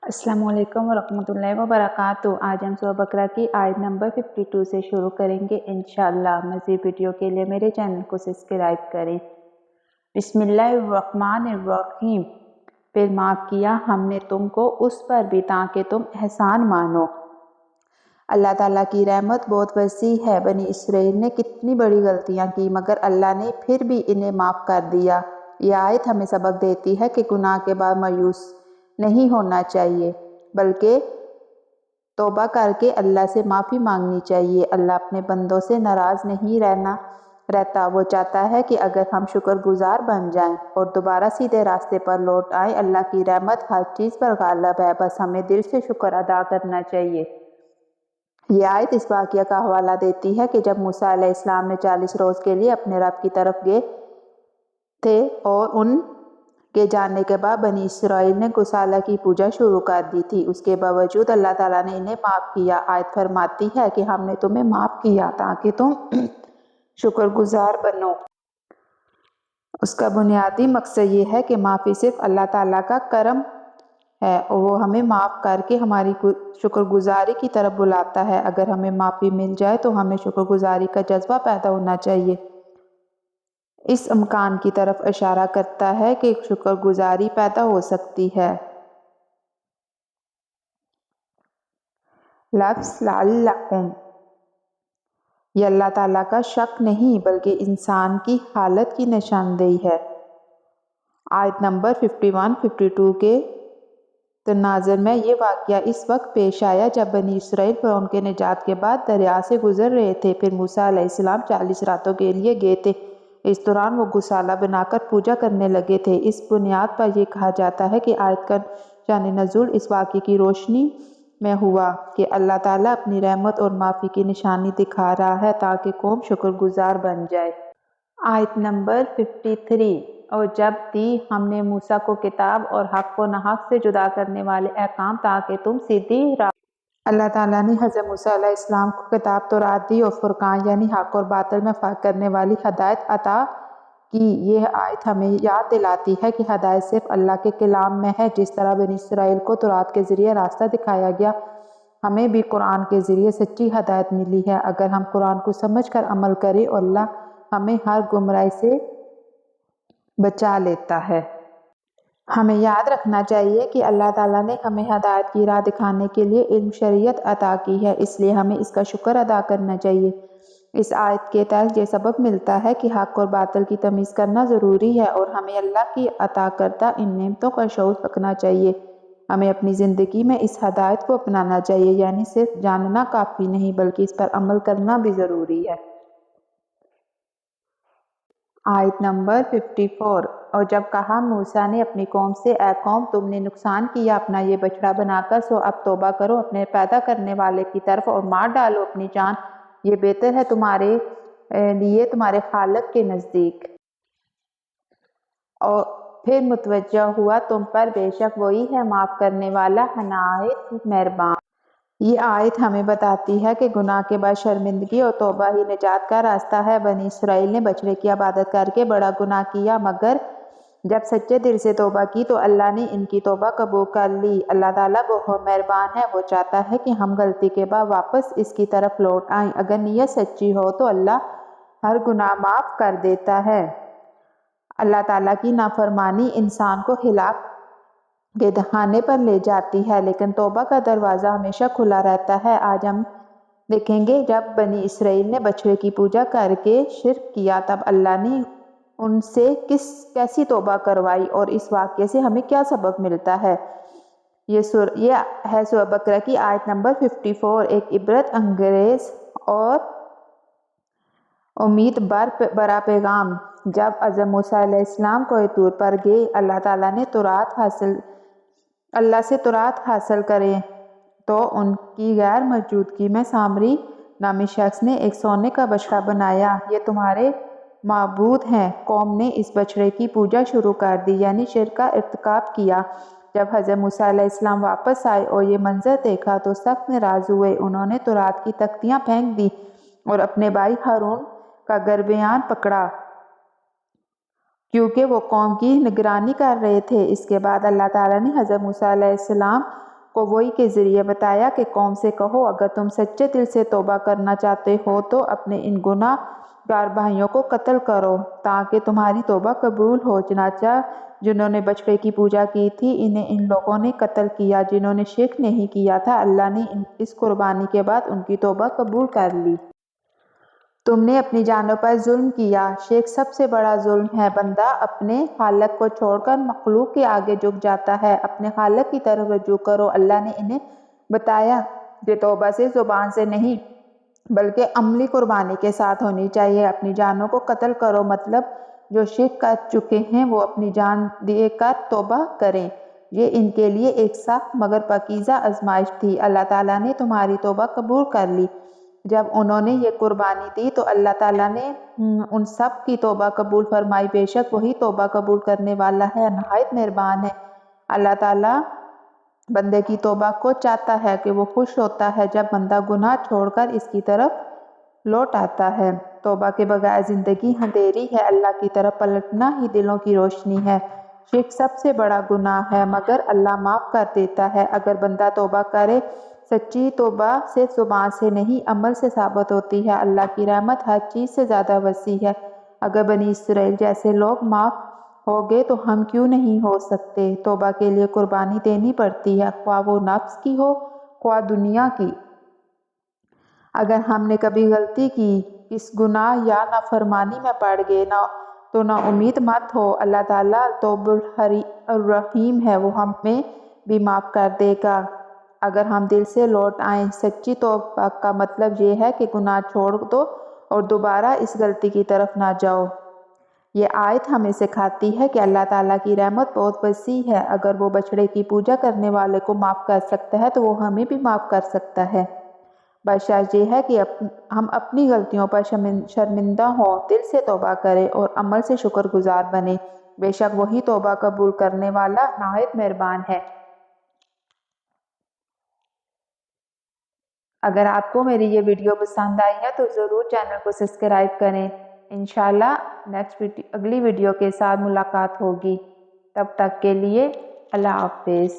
अस्सलाम वालेकुम वरहमतुल्लाहि वबरकातुहू। आज हम सूरह बकरा की आयत नंबर 52 से शुरू करेंगे इंशाअल्लाह। मज़ीद वीडियो के लिए मेरे चैनल को सब्सक्राइब करें। बिस्मिल्लाहिर्रहमानिर्रहीम। फिर माफ़ किया हमने तुमको उस पर भी ताकि तुम एहसान मानो। अल्लाह ताला की रहमत बहुत वसी है। बनी इसराइल ने कितनी बड़ी गलतियां की मगर अल्लाह ने फिर भी इन्हें माफ़ कर दिया। यह आयत हमें सबक देती है कि गुनाह के बाद मायूस नहीं होना चाहिए बल्कि तौबा करके अल्लाह से माफ़ी मांगनी चाहिए। अल्लाह अपने बंदों से नाराज़ नहीं रहता। वो चाहता है कि अगर हम शुक्रगुजार बन जाएं और दोबारा सीधे रास्ते पर लौट आएं। अल्लाह की रहमत हर चीज़ पर गालिब है, बस हमें दिल से शुक्र अदा करना चाहिए। ये आयत इस वाक़या का हवाला देती है कि जब मूसा अलैहिस्सलाम ने 40 रोज़ के लिए अपने रब की तरफ गए थे और उनके जाने के बाद बनी इसराइल ने गुसाला की पूजा शुरू कर दी थी। उसके बावजूद अल्लाह ताला ने इन्हें माफ़ किया। आयत फरमाती है कि हमने तुम्हें माफ़ किया ताकि तुम शुक्रगुजार बनो। उसका बुनियादी मकसद ये है कि माफ़ी सिर्फ अल्लाह ताला का करम है और वो हमें माफ़ करके हमारी शुक्रगुजारी की तरफ बुलाता है। अगर हमें माफ़ी मिल जाए तो हमें शुक्रगुजारी का जज्बा पैदा होना चाहिए। इस इम्कान की तरफ इशारा करता है कि शुक्रगुजारी पैदा हो सकती है। लफ्ज़ लअल्लकुम यह अल्लाह ताला का शक नहीं बल्कि इंसान की हालत की निशानदेही है। आयत नंबर 51-52 के तनाज़ुर में ये वाक़या इस वक्त पेश आया जब बनी इसराइल फ़िरौन के निजात के बाद दरिया से गुजर रहे थे। फिर मूसा अलैहिस्सलाम 40 रातों के लिए गए थे। इस दौरान वो गुसाला बनाकर पूजा करने लगे थे। इस बुनियाद पर यह कहा जाता है कि आयत का शान नज़ूल इस वाक़ये की रोशनी में हुआ कि अल्लाह ताला अपनी रहमत और माफ़ी की निशानी दिखा रहा है ताकि कौम शुक्रगुजार बन जाए। आयत नंबर 53। और जब दी हमने मूसा को किताब और हक को नाहक से जुदा करने वाले अहकाम ताकि तुम सीधी राह। अल्लाह ताला ने हज़रत मूसा अलैहिस्सलाम को किताब तौरात दी और फुरकान यानी हक और बातिल में फ़र्क करने वाली हदायत अता की। यह आयत हमें याद दिलाती है कि हदायत सिर्फ अल्लाह के कलाम में है। जिस तरह बनी इसराइल को तौरात के ज़रिए रास्ता दिखाया गया, हमें भी कुरान के ज़रिए सच्ची हदायत मिली है। अगर हम कुरान को समझ कर अमल करें और अल्लाह हमें हर गुमराही से बचा लेता है। हमें याद रखना चाहिए कि अल्लाह ताला ने हमें हदायत की राह दिखाने के लिए इल्म शरीयत अता की है, इसलिए हमें इसका शुक्र अदा करना चाहिए। इस आयत के तहत ये सबक मिलता है कि हक और बातिल की तमीज़ करना ज़रूरी है और हमें अल्लाह की अता करदा इन नेमतों का शऊर रखना चाहिए। हमें अपनी ज़िंदगी में इस हदायत को अपनाना चाहिए, यानी सिर्फ जानना काफ़ी नहीं बल्कि इस पर अमल करना भी ज़रूरी है। आयत नंबर 54। और जब कहा मूसा ने अपनी कौम से, ऐ कौम तुमने नुकसान किया अपना ये बछड़ा बनाकर, सो अब तौबा करो अपने पैदा करने वाले की तरफ और मार डालो अपनी जान। ये बेहतर है तुम्हारे लिए तुम्हारे खालिक के नज़दीक। और फिर मुतवज्जा हुआ तुम पर, बेशक वही है माफ़ करने वाला हनायत मेहरबान। ये आयत हमें बताती है कि गुनाह के बाद शर्मिंदगी और तौबा ही निजात का रास्ता है। बनी इसराइल ने बछड़े की इबादत करके बड़ा गुनाह किया मगर जब सच्चे दिल से तौबा की तो अल्लाह ने इनकी तौबा कबूल कर ली। अल्लाह ताला बहुत मेहरबान है, वो चाहता है कि हम गलती के बाद वापस इसकी तरफ लौट आएं। अगर नीयत सच्ची हो तो अल्लाह हर गुनाह माफ़ कर देता है। अल्लाह ताला की नाफरमानी इंसान को हिलाक के दहाने पर ले जाती है, लेकिन तौबा का दरवाज़ा हमेशा खुला रहता है। आज हम देखेंगे जब बनी इसराइल ने बछड़े की पूजा करके शिर्क किया तब अल्लाह ने उनसे कैसी तौबा करवाई और इस वाक़ये से हमें क्या सबक मिलता है। ये है सूरह बकरा की आयत नंबर 54। एक इबरत अंगेज़ और उम्मीद बरा पैगाम। जब हज़रत मूसा अलैहिस्सलाम कोहे तूर पर गए, अल्लाह से तौरात हासिल करें तो उनकी गैर मौजूदगी में सामरी नामी शख्स ने एक सोने का बछड़ा बनाया। ये तुम्हारे माबूद हैं। कौम ने इस बछड़े की पूजा शुरू कर दी, यानी शिर्क का इर्तिकाब किया। जब हज़रत मूसा अलैहिस्सलाम वापस आए और ये मंजर देखा तो सख्त नाराज़ हुए। उन्होंने तौरात की तख्तियाँ फेंक दी और अपने भाई हारून का गर्बयान पकड़ा क्योंकि वो कौम की निगरानी कर रहे थे। इसके बाद अल्लाह ताला ने हज़रत मूसा अलैहिस्सलाम کو وحی کے ذریعے بتایا کہ قوم سے کہو اگر تم سچے دل سے توبہ کرنا چاہتے ہو تو اپنے ان گناہ گار بھائیوں کو قتل کرو تاکہ تمہاری توبہ قبول ہو۔ چنانچہ جنہوں نے بچڑے کی پوجا کی تھی انہیں ان لوگوں نے قتل کیا جنہوں نے شرک نہیں کیا تھا، اللہ نے اس قربانی کے بعد ان کی توبہ قبول کر لی۔ تم نے اپنی جانوں پر ظلم کیا، شرک سب سے بڑا ظلم ہے۔ بندہ اپنے خالق کو چھوڑ کر مخلوق کے آگے جھک جاتا ہے، اپنے خالق کی طرف رجوع کرو۔ اللہ نے انہیں بتایا کہ توبہ صرف زبان سے نہیں بلکہ عملی قربانی کے ساتھ ہونی چاہیے۔ اپنی جانوں کو قتل کرو مطلب جو شرک کر چکے ہیں وہ اپنی جان دے کر توبہ کریں، یہ ان کے لیے ایک سخت مگر پاکیزہ آزمائش تھی۔ اللہ تعالیٰ نے تمہاری توبہ قبول کر لی۔ جب انہوں نے یہ قربانی دی تو اللہ تعالیٰ نے ان سب کی توبہ قبول فرمائی، بے شک وہی توبہ قبول کرنے والا ہے، نہایت مہربان ہے۔ اللہ تعالیٰ بندے کی توبہ کو چاہتا ہے کہ وہ خوش ہوتا ہے جب بندہ گناہ چھوڑ کر اس کی طرف لوٹ آتا ہے۔ توبہ کے بغیر زندگی اندھیری ہے، اللہ کی طرف پلٹنا ہی دلوں کی روشنی ہے۔ شرک سب سے بڑا گناہ ہے مگر اللہ معاف کر دیتا ہے اگر بندہ توبہ کرے۔ سچی توبہ صرف زبان سے نہیں عمل سے ثابت ہوتی ہے۔ اللہ کی رحمت ہر چیز سے زیادہ وسیع ہے، اگر بنی اسرائیل جیسے لوگ معاف ہو گئے تو ہم کیوں نہیں ہو سکتے۔ توبہ کے لیے قربانی دینی پڑتی ہے، خواہ وہ نفس کی ہو خواہ دنیا کی۔ اگر ہم نے کبھی غلطی کی، کس گناہ یا نافرمانی میں پڑ گئے تو نا امید مت ہو، اللہ تعالیٰ تواب الرحیم ہے، وہ ہمیں بھی معاف کر دے گا اگر ہم دل سے لوٹ آئیں۔ سچی توبہ کا مطلب یہ ہے کہ گناہ چھوڑ دو اور دوبارہ اس غلطی کی طرف نہ جاؤ۔ یہ آیت ہمیں سکھاتی ہے کہ اللہ تعالیٰ کی رحمت بہت وسیع ہے، اگر وہ بچڑے کی پوجا کرنے والے کو معاف کر سکتا ہے تو وہ ہمیں بھی معاف کر سکتا ہے، بشرط یہ ہے کہ ہم اپنی غلطیوں پر شرمندہ ہوں، دل سے توبہ کریں اور عمل سے شکر گزار بنیں، بے شک وہی توبہ قبول کرنے والا نہایت مہربان ہے۔ اگر آپ کو میری یہ ویڈیو پسند آئی ہے تو ضرور چینل کو سبسکرائب کریں۔ انشاءاللہ اگلی ویڈیو کے ساتھ ملاقات ہوگی، تب تک کے لیے اللہ حافظ۔